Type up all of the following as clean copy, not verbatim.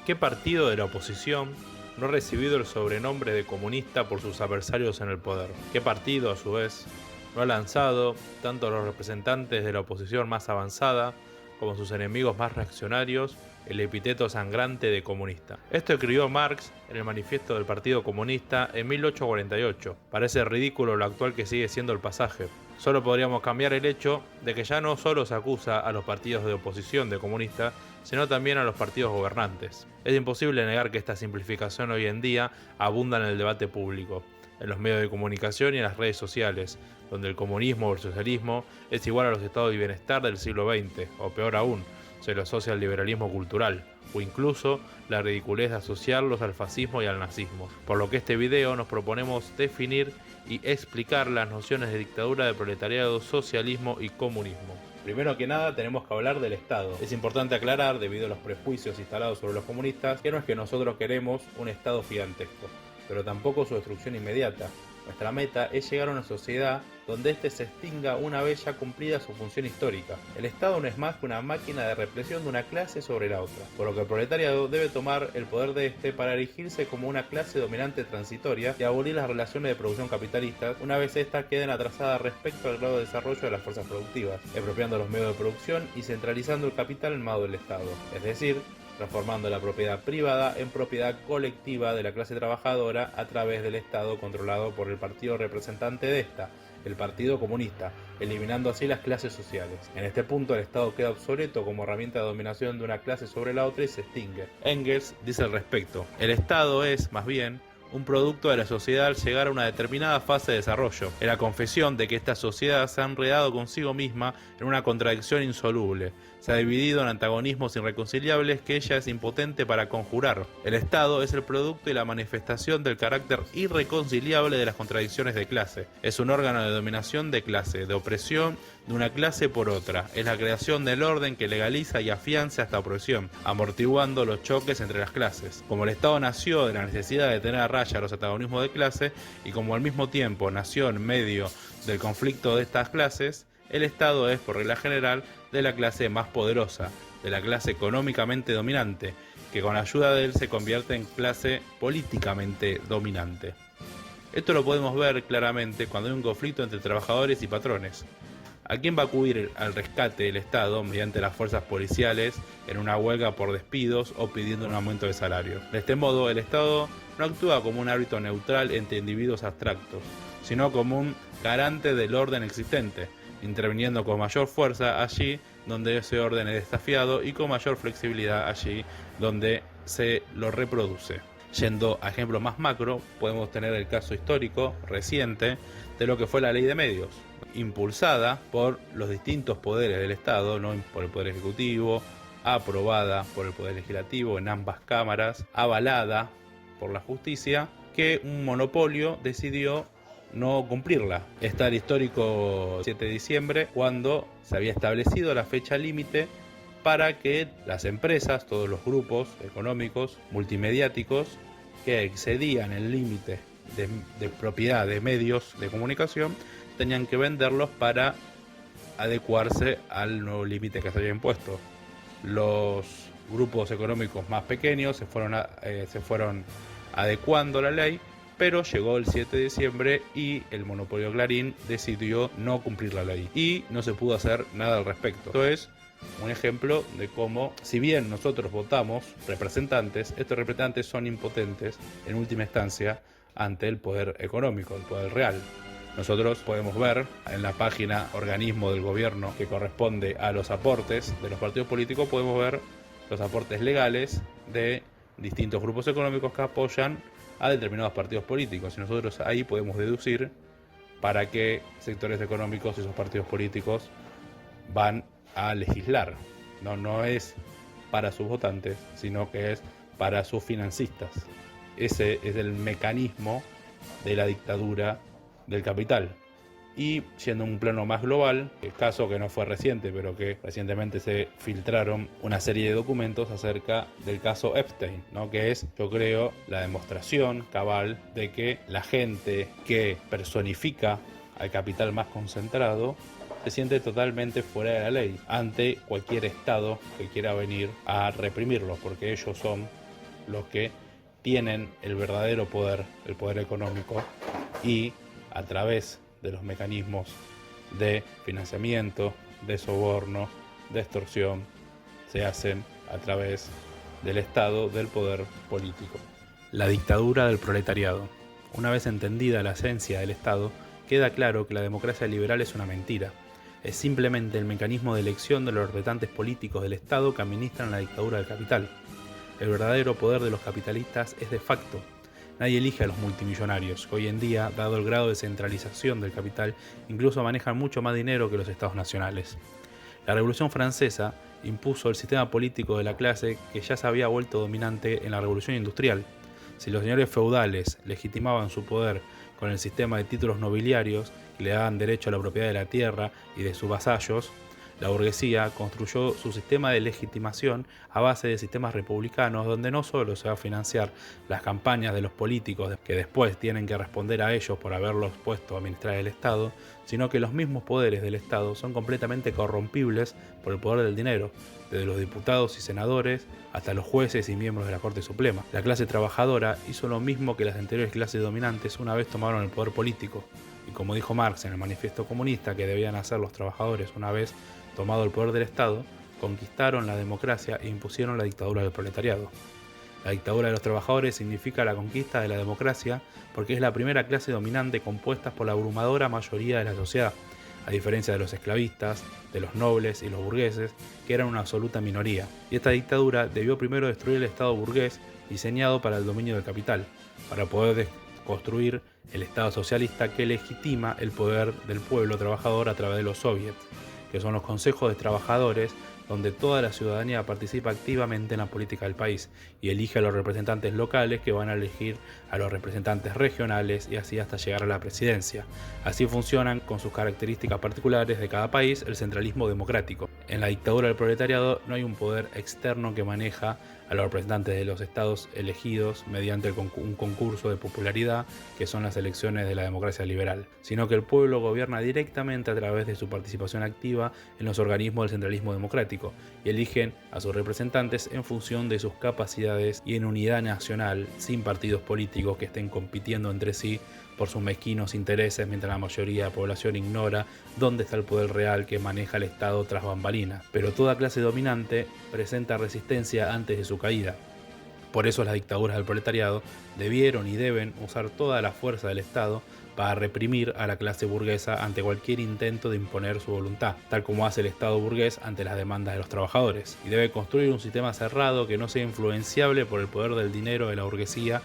¿Qué partido de la oposición no ha recibido el sobrenombre de comunista por sus adversarios en el poder? ¿Qué partido, a su vez, no ha lanzado tanto a los representantes de la oposición más avanzada como a sus enemigos más reaccionarios el epíteto sangrante de comunista? Esto escribió Marx en el Manifiesto del Partido Comunista en 1848. Parece ridículo lo actual que sigue siendo el pasaje. Solo podríamos cambiar el hecho de que ya no solo se acusa a los partidos de oposición de comunistas, sino también a los partidos gobernantes. Es imposible negar que esta simplificación hoy en día abunda en el debate público, en los medios de comunicación y en las redes sociales, donde el comunismo o el socialismo es igual a los estados de bienestar del siglo XX, o peor aún, se lo asocia al liberalismo cultural, o incluso la ridiculez de asociarlos al fascismo y al nazismo. Por lo que este video nos proponemos definir y explicar las nociones de dictadura, de proletariado, socialismo y comunismo. Primero que nada tenemos que hablar del Estado. Es importante aclarar, debido a los prejuicios instalados sobre los comunistas, que no es que nosotros queremos un Estado gigantesco, pero tampoco su destrucción inmediata. Nuestra meta es llegar a una sociedad donde éste se extinga una vez ya cumplida su función histórica. El Estado no es más que una máquina de represión de una clase sobre la otra, por lo que el proletariado debe tomar el poder de este para erigirse como una clase dominante transitoria y abolir las relaciones de producción capitalistas una vez estas queden atrasadas respecto al grado de desarrollo de las fuerzas productivas, expropiando los medios de producción y centralizando el capital en manos del Estado, es decir, transformando la propiedad privada en propiedad colectiva de la clase trabajadora a través del Estado controlado por el partido representante de esta, el Partido Comunista, eliminando así las clases sociales. En este punto el Estado queda obsoleto como herramienta de dominación de una clase sobre la otra y se extingue. Engels dice al respecto: el Estado es, más bien, un producto de la sociedad al llegar a una determinada fase de desarrollo, en la confesión de que esta sociedad se ha enredado consigo misma en una contradicción insoluble, se ha dividido en antagonismos irreconciliables que ella es impotente para conjurar. El Estado es el producto y la manifestación del carácter irreconciliable de las contradicciones de clase, es un órgano de dominación de clase, de opresión de una clase por otra, es la creación del orden que legaliza y afianza esta opresión, amortiguando los choques entre las clases. Como el Estado nació de la necesidad de tener a raya los antagonismos de clase, y como al mismo tiempo nació en medio del conflicto de estas clases, el Estado es, por regla general, de la clase más poderosa, de la clase económicamente dominante, que con la ayuda de él se convierte en clase políticamente dominante. Esto lo podemos ver claramente cuando hay un conflicto entre trabajadores y patrones. ¿A quién va a acudir al rescate del Estado mediante las fuerzas policiales en una huelga por despidos o pidiendo un aumento de salario? De este modo, el Estado no actúa como un árbitro neutral entre individuos abstractos, sino como un garante del orden existente, interviniendo con mayor fuerza allí donde ese orden es desafiado y con mayor flexibilidad allí donde se lo reproduce. Yendo a ejemplos más macro, podemos tener el caso histórico reciente de lo que fue la ley de medios, impulsada por los distintos poderes del Estado, no por el Poder Ejecutivo, aprobada por el Poder Legislativo en ambas cámaras, avalada por la justicia, que un monopolio decidió no cumplirla. Está el histórico 7 de diciembre, cuando se había establecido la fecha límite para que las empresas, todos los grupos económicos, multimediáticos, que excedían el límite de propiedad de medios de comunicación, tenían que venderlos para adecuarse al nuevo límite que se había impuesto. Los grupos económicos más pequeños se fueron adecuando a la ley, pero llegó el 7 de diciembre y el monopolio Clarín decidió no cumplir la ley y no se pudo hacer nada al respecto. Esto es un ejemplo de cómo, si bien nosotros votamos representantes, estos representantes son impotentes en última instancia ante el poder económico, el poder real. Nosotros podemos ver en la página organismo del gobierno que corresponde a los aportes de los partidos políticos, podemos ver los aportes legales de distintos grupos económicos que apoyan a determinados partidos políticos, y nosotros ahí podemos deducir para qué sectores económicos esos partidos políticos van a legislar. No es para sus votantes, sino que es para sus financistas. Ese es el mecanismo de la dictadura del capital. Y yendo a un plano más global, el caso que no fue reciente, pero que recientemente se filtraron una serie de documentos acerca del caso Epstein, ¿no? Que es, yo creo, la demostración cabal de que la gente que personifica al capital más concentrado se siente totalmente fuera de la ley ante cualquier Estado que quiera venir a reprimirlos, porque ellos son los que tienen el verdadero poder, el poder económico, y a través de los mecanismos de financiamiento, de soborno, de extorsión, se hacen a través del Estado, del poder político. La dictadura del proletariado. Una vez entendida la esencia del Estado, queda claro que la democracia liberal es una mentira. Es simplemente el mecanismo de elección de los representantes políticos del Estado que administran la dictadura del capital. El verdadero poder de los capitalistas es de facto. Nadie elige a los multimillonarios, que hoy en día, dado el grado de centralización del capital, incluso manejan mucho más dinero que los estados nacionales. La Revolución Francesa impuso el sistema político de la clase que ya se había vuelto dominante en la Revolución Industrial. Si los señores feudales legitimaban su poder con el sistema de títulos nobiliarios que le daban derecho a la propiedad de la tierra y de sus vasallos, la burguesía construyó su sistema de legitimación a base de sistemas republicanos donde no solo se va a financiar las campañas de los políticos que después tienen que responder a ellos por haberlos puesto a administrar el Estado, sino que los mismos poderes del Estado son completamente corrompibles por el poder del dinero, desde los diputados y senadores hasta los jueces y miembros de la Corte Suprema. La clase trabajadora hizo lo mismo que las anteriores clases dominantes una vez tomaron el poder político, y como dijo Marx en el Manifiesto Comunista que debían hacer los trabajadores una vez tomado el poder del Estado, conquistaron la democracia e impusieron la dictadura del proletariado. La dictadura de los trabajadores significa la conquista de la democracia porque es la primera clase dominante compuesta por la abrumadora mayoría de la sociedad, a diferencia de los esclavistas, de los nobles y los burgueses, que eran una absoluta minoría. Y esta dictadura debió primero destruir el Estado burgués diseñado para el dominio del capital, para poder construir el Estado socialista que legitima el poder del pueblo trabajador a través de los soviets, que son los consejos de trabajadores donde toda la ciudadanía participa activamente en la política del país y elige a los representantes locales que van a elegir a los representantes regionales y así hasta llegar a la presidencia. Así funcionan con sus características particulares de cada país el centralismo democrático. En la dictadura del proletariado no hay un poder externo que maneja a los representantes de los estados elegidos mediante un concurso de popularidad que son las elecciones de la democracia liberal, sino que el pueblo gobierna directamente a través de su participación activa en los organismos del centralismo democrático y eligen a sus representantes en función de sus capacidades y en unidad nacional, sin partidos políticos que estén compitiendo entre sí por sus mezquinos intereses, mientras la mayoría de la población ignora dónde está el poder real que maneja el Estado tras bambalinas. Pero toda clase dominante presenta resistencia antes de su caída. Por eso las dictaduras del proletariado debieron y deben usar toda la fuerza del Estado para reprimir a la clase burguesa ante cualquier intento de imponer su voluntad, tal como hace el Estado burgués ante las demandas de los trabajadores. Y debe construir un sistema cerrado que no sea influenciable por el poder del dinero de la burguesía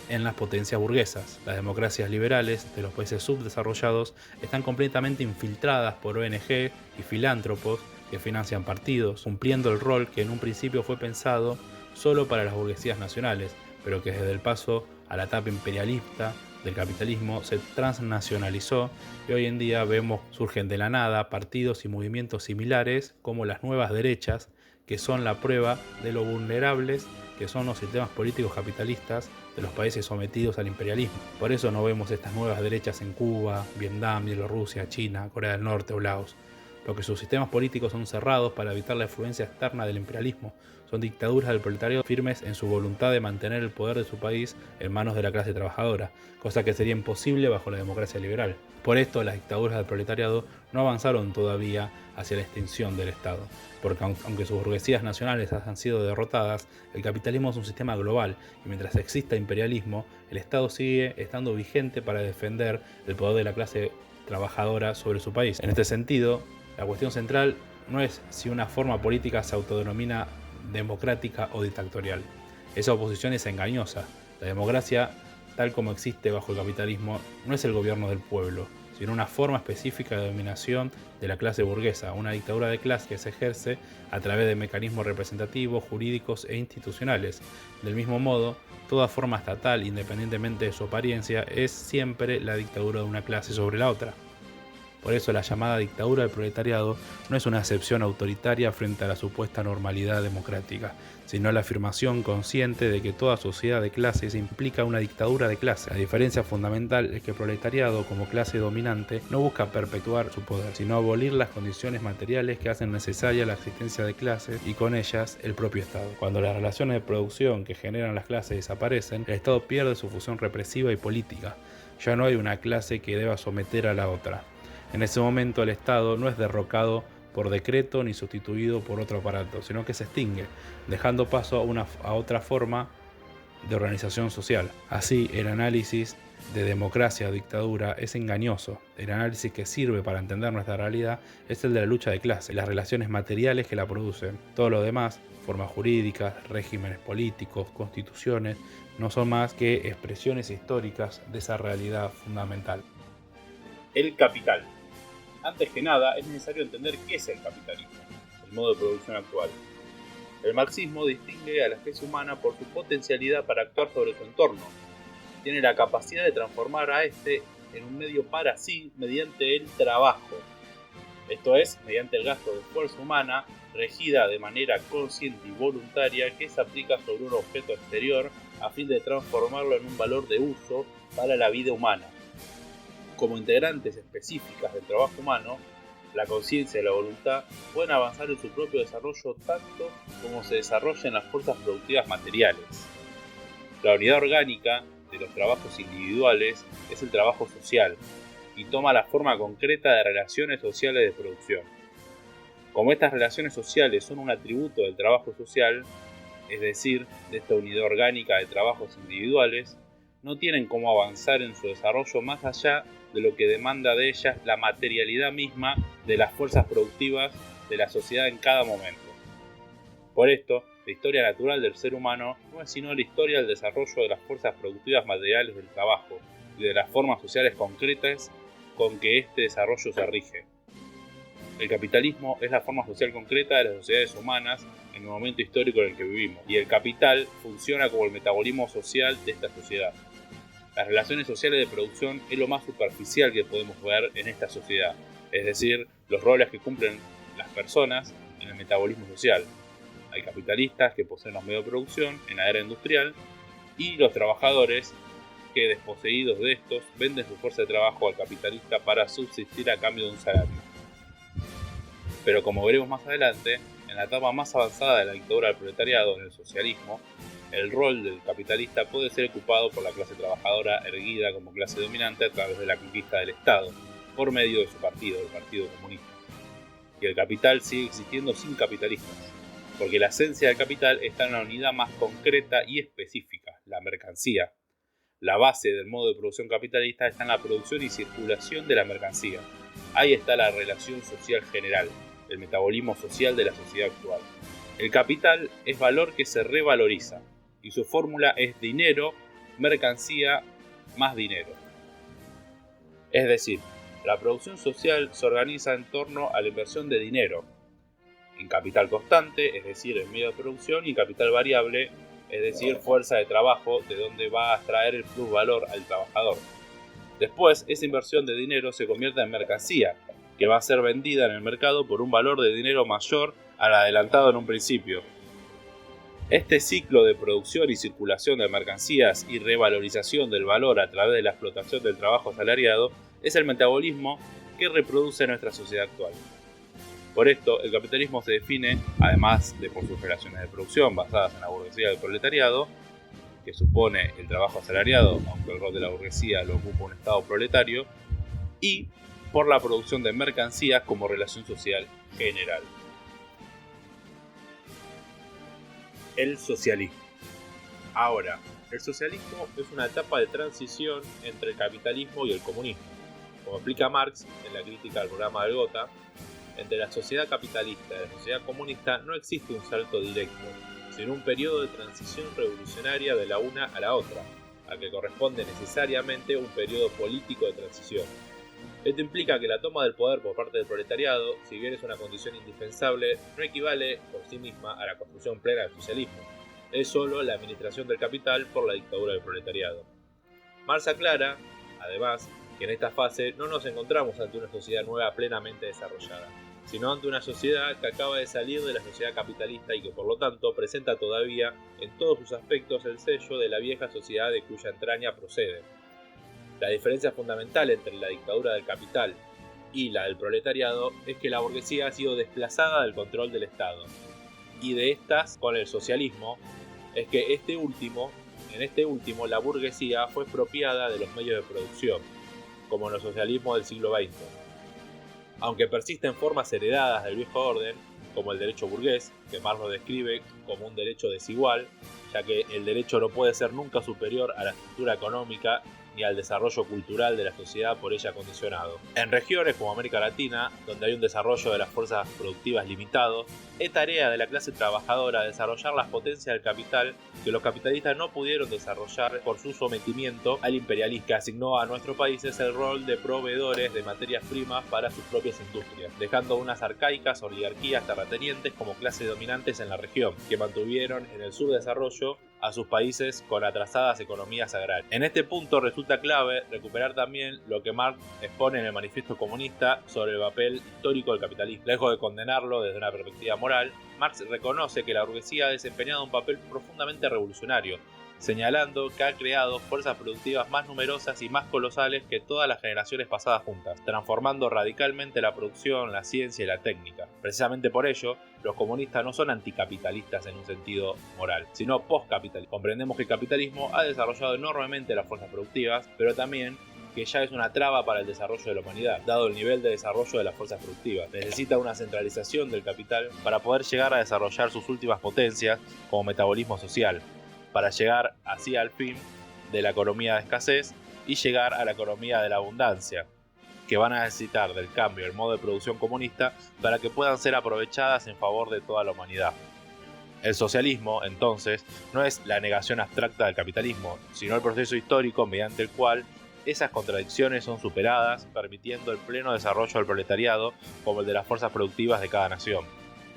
en las potencias burguesas. Las democracias liberales de los países subdesarrollados están completamente infiltradas por ONG y filántropos que financian partidos, cumpliendo el rol que en un principio fue pensado solo para las burguesías nacionales, pero que desde el paso a la etapa imperialista del capitalismo se transnacionalizó y hoy en día vemos surgen de la nada partidos y movimientos similares como las nuevas derechas, que son la prueba de lo vulnerables que son los sistemas políticos capitalistas de los países sometidos al imperialismo. Por eso no vemos estas nuevas derechas en Cuba, Vietnam, Bielorrusia, China, Corea del Norte o Laos, porque sus sistemas políticos son cerrados para evitar la influencia externa del imperialismo. Son dictaduras del proletariado firmes en su voluntad de mantener el poder de su país en manos de la clase trabajadora, cosa que sería imposible bajo la democracia liberal. Por esto, las dictaduras del proletariado no avanzaron todavía hacia la extinción del Estado, porque aunque sus burguesías nacionales han sido derrotadas, el capitalismo es un sistema global y mientras exista imperialismo, el Estado sigue estando vigente para defender el poder de la clase trabajadora sobre su país. En este sentido, la cuestión central no es si una forma política se autodenomina democrática o dictatorial. Esa oposición es engañosa. La democracia, tal como existe bajo el capitalismo, no es el gobierno del pueblo, sino una forma específica de dominación de la clase burguesa, una dictadura de clase que se ejerce a través de mecanismos representativos, jurídicos e institucionales. Del mismo modo, toda forma estatal, independientemente de su apariencia, es siempre la dictadura de una clase sobre la otra. Por eso la llamada dictadura del proletariado no es una excepción autoritaria frente a la supuesta normalidad democrática, sino la afirmación consciente de que toda sociedad de clases implica una dictadura de clase. La diferencia fundamental es que el proletariado, como clase dominante, no busca perpetuar su poder, sino abolir las condiciones materiales que hacen necesaria la existencia de clases y con ellas el propio Estado. Cuando las relaciones de producción que generan las clases desaparecen, el Estado pierde su función represiva y política. Ya no hay una clase que deba someter a la otra. En ese momento el Estado no es derrocado por decreto ni sustituido por otro aparato, sino que se extingue, dejando paso a otra forma de organización social. Así, el análisis de democracia o dictadura es engañoso. El análisis que sirve para entender nuestra realidad es el de la lucha de clases, las relaciones materiales que la producen. Todo lo demás, formas jurídicas, regímenes políticos, constituciones, no son más que expresiones históricas de esa realidad fundamental. El capital. Antes que nada, es necesario entender qué es el capitalismo, el modo de producción actual. El marxismo distingue a la especie humana por su potencialidad para actuar sobre su entorno. Tiene la capacidad de transformar a este en un medio para sí mediante el trabajo. Esto es, mediante el gasto de fuerza humana, regida de manera consciente y voluntaria, que se aplica sobre un objeto exterior a fin de transformarlo en un valor de uso para la vida humana. Como integrantes específicas del trabajo humano, la conciencia y la voluntad pueden avanzar en su propio desarrollo tanto como se desarrollan las fuerzas productivas materiales. La unidad orgánica de los trabajos individuales es el trabajo social y toma la forma concreta de relaciones sociales de producción. Como estas relaciones sociales son un atributo del trabajo social, es decir, de esta unidad orgánica de trabajos individuales, no tienen cómo avanzar en su desarrollo más allá de lo que demanda de ellas la materialidad misma de las fuerzas productivas de la sociedad en cada momento. Por esto, la historia natural del ser humano no es sino la historia del desarrollo de las fuerzas productivas materiales del trabajo y de las formas sociales concretas con que este desarrollo se rige. El capitalismo es la forma social concreta de las sociedades humanas en el momento histórico en el que vivimos, y el capital funciona como el metabolismo social de esta sociedad. Las relaciones sociales de producción es lo más superficial que podemos ver en esta sociedad, es decir, los roles que cumplen las personas en el metabolismo social. Hay capitalistas que poseen los medios de producción en la era industrial y los trabajadores que, desposeídos de estos, venden su fuerza de trabajo al capitalista para subsistir a cambio de un salario. Pero como veremos más adelante, en la etapa más avanzada de la dictadura del proletariado, en el socialismo, el rol del capitalista puede ser ocupado por la clase trabajadora erguida como clase dominante a través de la conquista del Estado, por medio de su partido, el Partido Comunista. Y el capital sigue existiendo sin capitalistas, porque la esencia del capital está en la unidad más concreta y específica, la mercancía. La base del modo de producción capitalista está en la producción y circulación de la mercancía. Ahí está la relación social general, el metabolismo social de la sociedad actual. El capital es valor que se revaloriza, y su fórmula es dinero, mercancía, más dinero. Es decir, la producción social se organiza en torno a la inversión de dinero, en capital constante, es decir, en medio de producción, y en capital variable, es decir, fuerza de trabajo, de donde va a extraer el plusvalor al trabajador. Después, esa inversión de dinero se convierte en mercancía, que va a ser vendida en el mercado por un valor de dinero mayor al adelantado en un principio. Este ciclo de producción y circulación de mercancías y revalorización del valor a través de la explotación del trabajo asalariado es el metabolismo que reproduce nuestra sociedad actual. Por esto, el capitalismo se define, además de por sus relaciones de producción basadas en la burguesía del proletariado, que supone el trabajo asalariado, aunque el rol de la burguesía lo ocupa un Estado proletario, y por la producción de mercancías como relación social general. El socialismo. Ahora, el socialismo es una etapa de transición entre el capitalismo y el comunismo. Como explica Marx en la crítica al programa del Gotha, entre la sociedad capitalista y la sociedad comunista no existe un salto directo, sino un periodo de transición revolucionaria de la una a la otra, al que corresponde necesariamente un periodo político de transición. Esto implica que la toma del poder por parte del proletariado, si bien es una condición indispensable, no equivale por sí misma a la construcción plena del socialismo. Es solo la administración del capital por la dictadura del proletariado. Marx aclara, además, que en esta fase no nos encontramos ante una sociedad nueva plenamente desarrollada, sino ante una sociedad que acaba de salir de la sociedad capitalista y que por lo tanto presenta todavía en todos sus aspectos el sello de la vieja sociedad de cuya entraña procede. La diferencia fundamental entre la dictadura del capital y la del proletariado es que la burguesía ha sido desplazada del control del Estado, y de estas, con el socialismo, es que en este último la burguesía fue expropiada de los medios de producción, como en los socialismos del siglo XX. Aunque persisten formas heredadas del viejo orden, como el derecho burgués, que Marx lo describe como un derecho desigual, ya que el derecho no puede ser nunca superior a la estructura económica ni al desarrollo cultural de la sociedad por ella condicionado. En regiones como América Latina, donde hay un desarrollo de las fuerzas productivas limitado, es tarea de la clase trabajadora desarrollar las potencias del capital que los capitalistas no pudieron desarrollar por su sometimiento al imperialismo, que asignó a nuestros países el rol de proveedores de materias primas para sus propias industrias, dejando unas arcaicas oligarquías terratenientes como clases dominantes en la región, que mantuvieron en el subdesarrollo a sus países con atrasadas economías agrarias. En este punto resulta clave recuperar también lo que Marx expone en el Manifiesto Comunista sobre el papel histórico del capitalismo. Lejos de condenarlo desde una perspectiva moral, Marx reconoce que la burguesía ha desempeñado un papel profundamente revolucionario, señalando que ha creado fuerzas productivas más numerosas y más colosales que todas las generaciones pasadas juntas, transformando radicalmente la producción, la ciencia y la técnica. Precisamente por ello, los comunistas no son anticapitalistas en un sentido moral, sino postcapitalistas. Comprendemos que el capitalismo ha desarrollado enormemente las fuerzas productivas, pero también que ya es una traba para el desarrollo de la humanidad, dado el nivel de desarrollo de las fuerzas productivas. Necesita una centralización del capital para poder llegar a desarrollar sus últimas potencias como metabolismo social, para llegar así al fin de la economía de escasez y llegar a la economía de la abundancia, que van a necesitar del cambio del modo de producción comunista para que puedan ser aprovechadas en favor de toda la humanidad. El socialismo, entonces, no es la negación abstracta del capitalismo, sino el proceso histórico mediante el cual esas contradicciones son superadas, permitiendo el pleno desarrollo del proletariado como el de las fuerzas productivas de cada nación.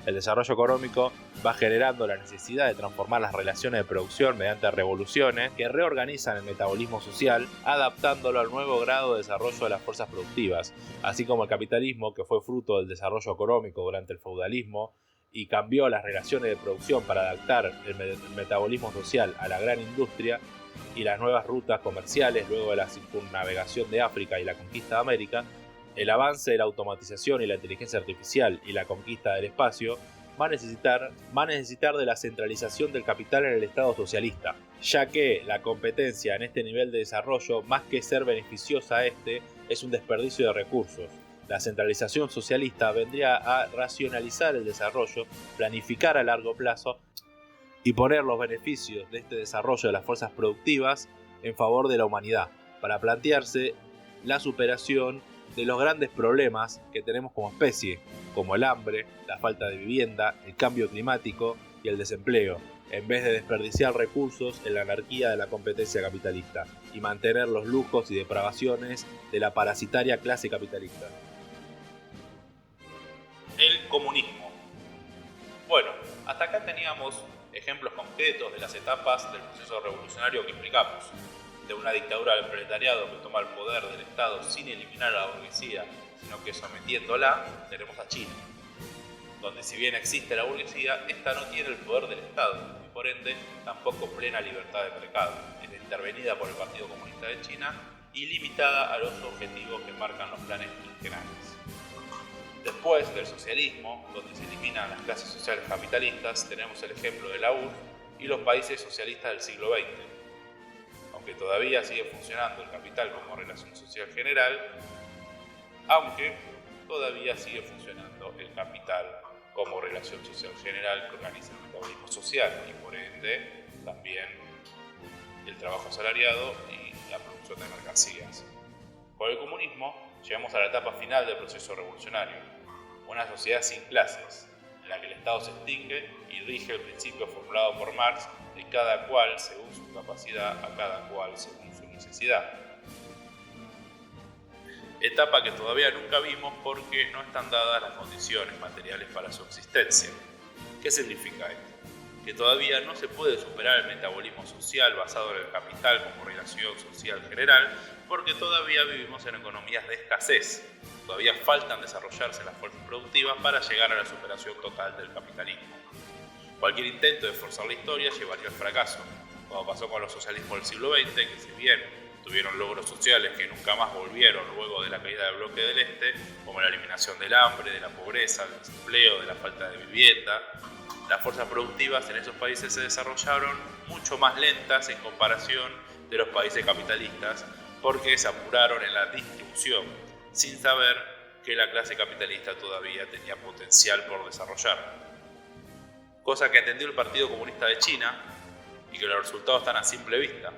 El desarrollo económico va generando la necesidad de transformar las relaciones de producción mediante revoluciones que reorganizan el metabolismo social, adaptándolo al nuevo grado de desarrollo de las fuerzas productivas, así como el capitalismo, que fue fruto del desarrollo económico durante el feudalismo y cambió las relaciones de producción para adaptar el metabolismo social a la gran industria y las nuevas rutas comerciales luego de la circunnavegación de África y la conquista de América. El avance de la automatización y la inteligencia artificial y la conquista del espacio va a necesitar de la centralización del capital en el Estado socialista, ya que la competencia en este nivel de desarrollo, más que ser beneficiosa a es un desperdicio de recursos. La centralización socialista vendría a racionalizar el desarrollo, planificar a largo plazo y poner los beneficios de este desarrollo de las fuerzas productivas en favor de la humanidad, para plantearse la superación de los grandes problemas que tenemos como especie, como el hambre, la falta de vivienda, el cambio climático y el desempleo, en vez de desperdiciar recursos en la anarquía de la competencia capitalista y mantener los lujos y depravaciones de la parasitaria clase capitalista. El comunismo. Bueno, hasta acá teníamos ejemplos concretos de las etapas del proceso revolucionario que implicamos. De una dictadura del proletariado que toma el poder del Estado sin eliminar a la burguesía, sino que sometiéndola, tenemos a China, donde si bien existe la burguesía, esta no tiene el poder del Estado y por ende tampoco plena libertad de mercado. Es intervenida por el Partido Comunista de China y limitada a los objetivos que marcan los planes quinquenales. Después del socialismo, donde se eliminan las clases sociales capitalistas, tenemos el ejemplo de la URSS y los países socialistas del siglo XX. Aunque todavía sigue funcionando el capital como relación social general, que organiza el metabolismo social y por ende también el trabajo asalariado y la producción de mercancías. Con el comunismo llegamos a la etapa final del proceso revolucionario, una sociedad sin clases, en la que el Estado se extingue y rige el principio formulado por Marx de cada cual según su capacidad, a cada cual según su necesidad. Etapa que todavía nunca vimos porque no están dadas las condiciones materiales para su existencia. ¿Qué significa esto? que todavía no se puede superar el metabolismo social basado en el capital como relación social general, porque todavía vivimos en economías de escasez. Todavía faltan desarrollarse las fuerzas productivas para llegar a la superación total del capitalismo. Cualquier intento de forzar la historia llevaría al fracaso, como pasó con los socialismos del siglo XX, que si bien tuvieron logros sociales que nunca más volvieron luego de la caída del bloque del Este, como la eliminación del hambre, de la pobreza, del desempleo, de la falta de vivienda, las fuerzas productivas en esos países se desarrollaron mucho más lentas en comparación de los países capitalistas, porque se apuraron en la distribución, sin saber que la clase capitalista todavía tenía potencial por desarrollar. Cosa que entendió el Partido Comunista de China y que los resultados están a simple vista.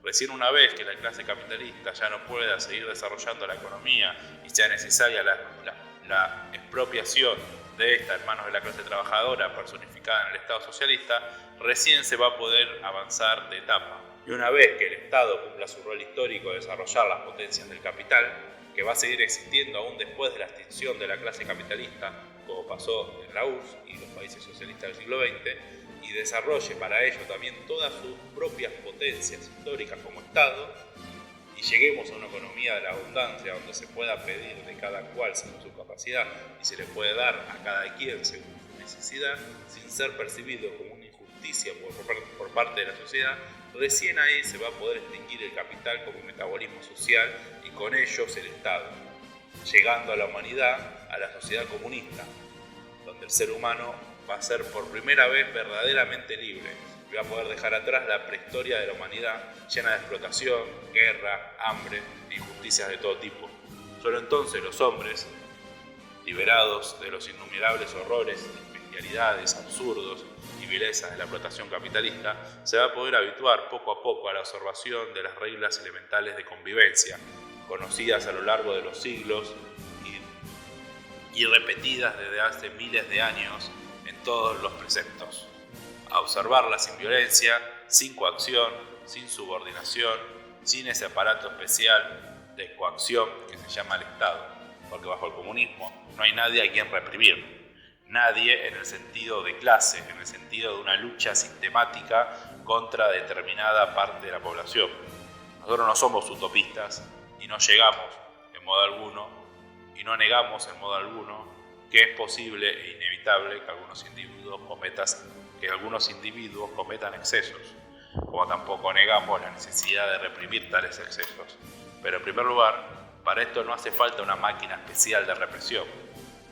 Recién una vez que la clase capitalista ya no pueda seguir desarrollando la economía y sea necesaria la expropiación de esta en manos de la clase trabajadora personificada en el Estado socialista, recién se va a poder avanzar de etapa. Y una vez que el Estado cumpla su rol histórico de desarrollar las potencias del capital, que va a seguir existiendo aún después de la extinción de la clase capitalista, como pasó en la URSS y los países socialistas del siglo XX, y desarrolle para ello también todas sus propias potencias históricas como Estado, y lleguemos a una economía de la abundancia donde se pueda pedir de cada cual según su capacidad y se le puede dar a cada quien según su necesidad, sin ser percibido como una injusticia por parte de la sociedad, recién ahí se va a poder extinguir el capital como metabolismo social y con ellos el Estado, llegando a la humanidad, a la sociedad comunista, donde el ser humano va a ser por primera vez verdaderamente libre y va a poder dejar atrás la prehistoria de la humanidad llena de explotación, guerra, hambre e injusticias de todo tipo. Solo entonces los hombres, liberados de los innumerables horrores, bestialidades, absurdos y vilezas de la explotación capitalista, se va a poder habituar poco a poco a la observación de las reglas elementales de convivencia, conocidas a lo largo de los siglos y repetidas desde hace miles de años en todos los preceptos. A observarla sin violencia, sin coacción, sin subordinación, sin ese aparato especial de coacción que se llama el Estado, porque bajo el comunismo no hay nadie a quien reprimir, nadie en el sentido de clase, en el sentido de una lucha sistemática contra determinada parte de la población. Nosotros no somos utopistas y no llegamos en modo alguno y no negamos en modo alguno que es posible e inevitable que algunos individuos cometan excesos, como tampoco negamos la necesidad de reprimir tales excesos. Pero en primer lugar, para esto no hace falta una máquina especial de represión.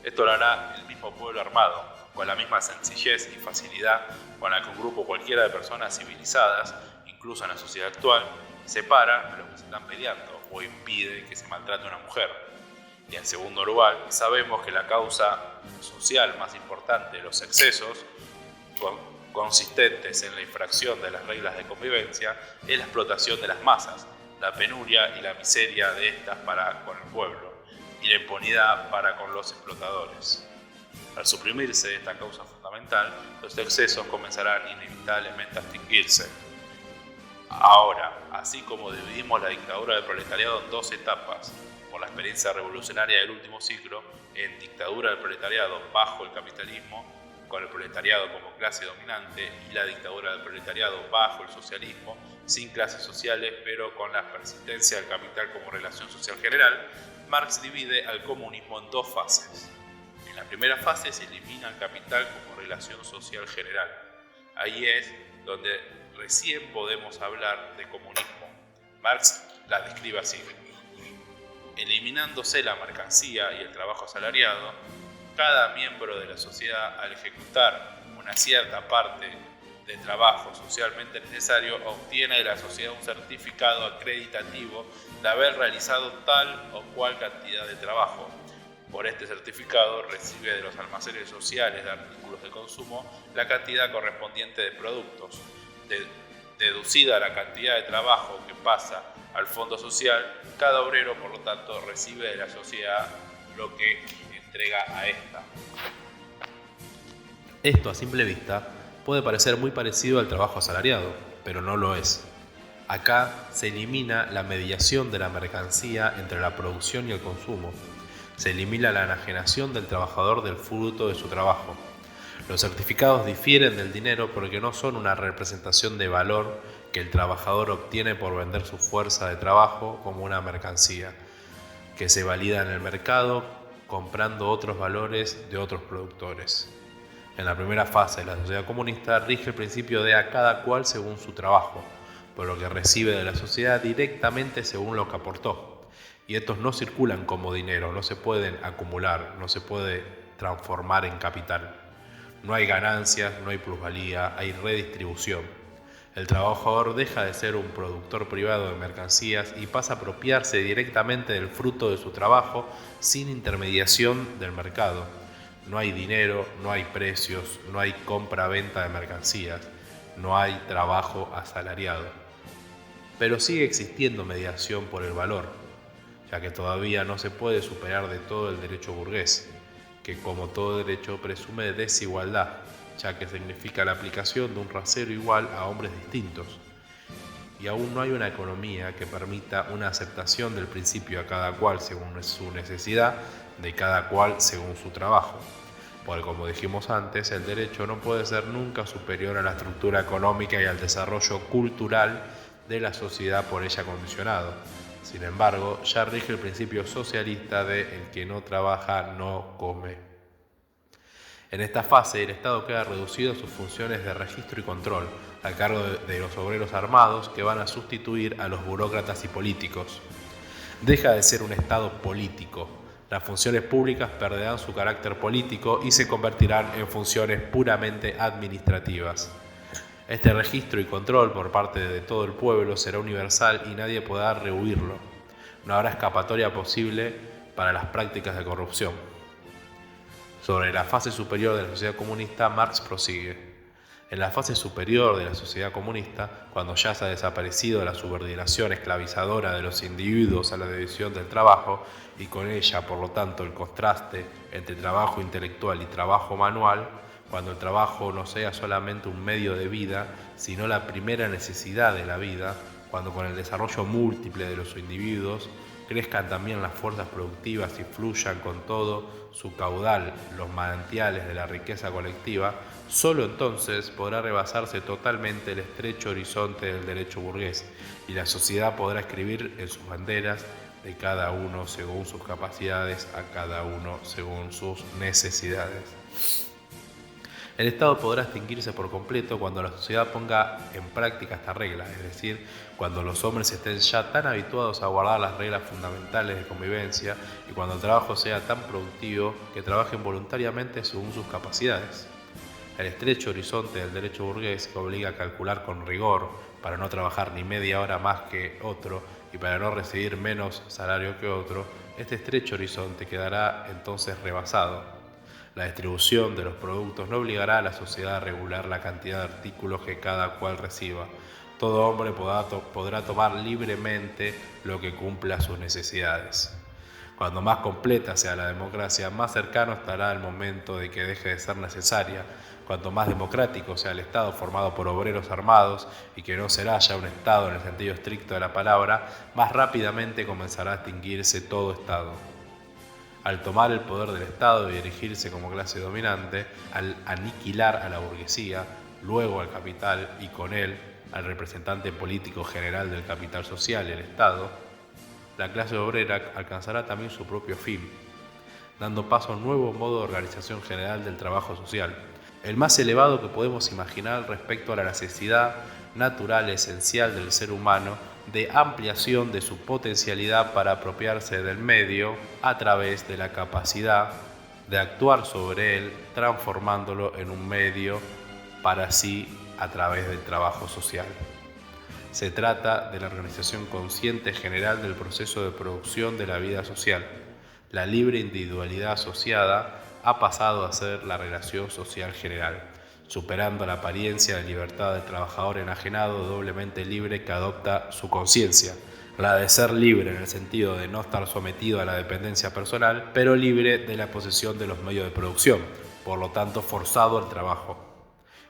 Esto lo hará el mismo pueblo armado, con la misma sencillez y facilidad con la que un grupo cualquiera de personas civilizadas, incluso en la sociedad actual, separa a los que se están peleando o impide que se maltrate a una mujer. Y en segundo lugar, sabemos que la causa social más importante de los excesos, consistentes en la infracción de las reglas de convivencia, es la explotación de las masas, la penuria y la miseria de estas para con el pueblo, y la impunidad para con los explotadores. Al suprimirse esta causa fundamental, los excesos comenzarán inevitablemente a extinguirse. Ahora, así como dividimos la dictadura del proletariado en dos etapas, por la experiencia revolucionaria del último siglo, en dictadura del proletariado bajo el capitalismo, con el proletariado como clase dominante, y la dictadura del proletariado bajo el socialismo, sin clases sociales pero con la persistencia del capital como relación social general, Marx divide al comunismo en dos fases. En la primera fase se elimina el capital como relación social general. Ahí es donde recién podemos hablar de comunismo. Marx la describe así: eliminándose la mercancía y el trabajo asalariado, cada miembro de la sociedad, al ejecutar una cierta parte de trabajo socialmente necesario, obtiene de la sociedad un certificado acreditativo de haber realizado tal o cual cantidad de trabajo. Por este certificado recibe de los almacenes sociales de artículos de consumo la cantidad correspondiente de productos. Deducida la cantidad de trabajo que pasa al fondo social, cada obrero, por lo tanto, recibe de la sociedad lo que entrega a esta. Esto, a simple vista, puede parecer muy parecido al trabajo asalariado, pero no lo es. Acá se elimina la mediación de la mercancía entre la producción y el consumo. Se elimina la enajenación del trabajador del fruto de su trabajo. Los certificados difieren del dinero porque no son una representación de valor que el trabajador obtiene por vender su fuerza de trabajo como una mercancía, que se valida en el mercado comprando otros valores de otros productores. En la primera fase de la sociedad comunista rige el principio de a cada cual según su trabajo, por lo que recibe de la sociedad directamente según lo que aportó. Y estos no circulan como dinero, no se pueden acumular, no se puede transformar en capital. No hay ganancias, no hay plusvalía, hay redistribución. El trabajador deja de ser un productor privado de mercancías y pasa a apropiarse directamente del fruto de su trabajo sin intermediación del mercado. No hay dinero, no hay precios, no hay compra-venta de mercancías, no hay trabajo asalariado. Pero sigue existiendo mediación por el valor, ya que todavía no se puede superar de todo el derecho burgués, que como todo derecho presume desigualdad, ya que significa la aplicación de un rasero igual a hombres distintos. Y aún no hay una economía que permita una aceptación del principio a cada cual según su necesidad, de cada cual según su trabajo. Porque como dijimos antes, el derecho no puede ser nunca superior a la estructura económica y al desarrollo cultural de la sociedad por ella condicionado. Sin embargo, ya rige el principio socialista de el que no trabaja no come. En esta fase, el Estado queda reducido a sus funciones de registro y control, a cargo de los obreros armados que van a sustituir a los burócratas y políticos. Deja de ser un Estado político. Las funciones públicas perderán su carácter político y se convertirán en funciones puramente administrativas. Este registro y control por parte de todo el pueblo será universal y nadie podrá rehuirlo. No habrá escapatoria posible para las prácticas de corrupción. Sobre la fase superior de la sociedad comunista, Marx prosigue. En la fase superior de la sociedad comunista, cuando ya se ha desaparecido la subordinación esclavizadora de los individuos a la división del trabajo y con ella, por lo tanto, el contraste entre trabajo intelectual y trabajo manual, cuando el trabajo no sea solamente un medio de vida, sino la primera necesidad de la vida, cuando con el desarrollo múltiple de los individuos crezcan también las fuerzas productivas y fluyan con todo su caudal los manantiales de la riqueza colectiva, solo entonces podrá rebasarse totalmente el estrecho horizonte del derecho burgués y la sociedad podrá escribir en sus banderas de cada uno según sus capacidades, a cada uno según sus necesidades. El Estado podrá extinguirse por completo cuando la sociedad ponga en práctica esta regla, es decir, cuando los hombres estén ya tan habituados a guardar las reglas fundamentales de convivencia y cuando el trabajo sea tan productivo que trabajen voluntariamente según sus capacidades. El estrecho horizonte del derecho burgués, que obliga a calcular con rigor para no trabajar ni media hora más que otro y para no recibir menos salario que otro, este estrecho horizonte quedará entonces rebasado. La distribución de los productos no obligará a la sociedad a regular la cantidad de artículos que cada cual reciba. Todo hombre podrá tomar libremente lo que cumpla sus necesidades. Cuando más completa sea la democracia, más cercano estará el momento de que deje de ser necesaria. Cuanto más democrático sea el Estado formado por obreros armados y que no será ya un Estado en el sentido estricto de la palabra, más rápidamente comenzará a extinguirse todo Estado. Al tomar el poder del Estado y dirigirse como clase dominante, al aniquilar a la burguesía, luego al capital y con él al representante político general del capital social, el Estado, la clase obrera alcanzará también su propio fin, dando paso a un nuevo modo de organización general del trabajo social, el más elevado que podemos imaginar respecto a la necesidad natural esencial del ser humano de ampliación de su potencialidad para apropiarse del medio a través de la capacidad de actuar sobre él, transformándolo en un medio para sí a través del trabajo social. Se trata de la organización consciente general del proceso de producción de la vida social. La libre individualidad asociada ha pasado a ser la relación social general, superando la apariencia de libertad del trabajador enajenado doblemente libre que adopta su conciencia, la de ser libre en el sentido de no estar sometido a la dependencia personal, pero libre de la posesión de los medios de producción, por lo tanto forzado al trabajo.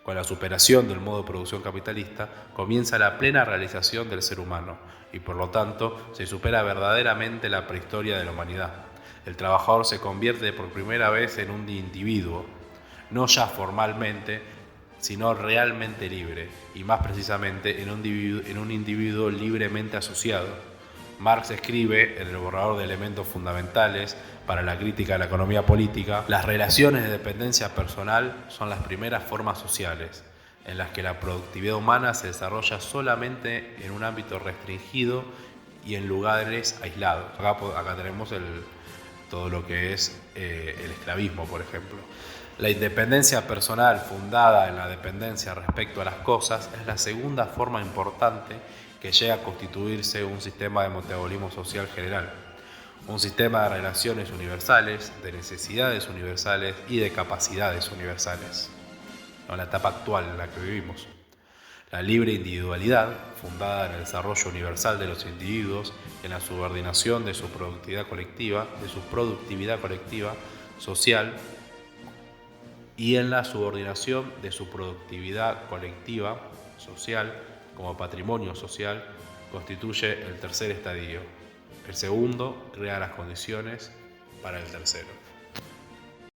Con la superación del modo de producción capitalista comienza la plena realización del ser humano y por lo tanto se supera verdaderamente la prehistoria de la humanidad. El trabajador se convierte por primera vez en un individuo. no ya formalmente, sino realmente libre, y más precisamente en un individuo libremente asociado. Marx escribe en el borrador de elementos fundamentales para la crítica de la economía política: las relaciones de dependencia personal son las primeras formas sociales, en las que la productividad humana se desarrolla solamente en un ámbito restringido y en lugares aislados. Acá tenemos todo lo que es el esclavismo, por ejemplo. La independencia personal fundada en la dependencia respecto a las cosas es la segunda forma importante que llega a constituirse un sistema de metabolismo social general, un sistema de relaciones universales, de necesidades universales y de capacidades universales, en la etapa actual en la que vivimos. La libre individualidad, fundada en el desarrollo universal de los individuos, en la subordinación de su productividad colectiva, social, y en la subordinación de su productividad colectiva social como patrimonio social, constituye el tercer estadio. El segundo crea las condiciones para el tercero.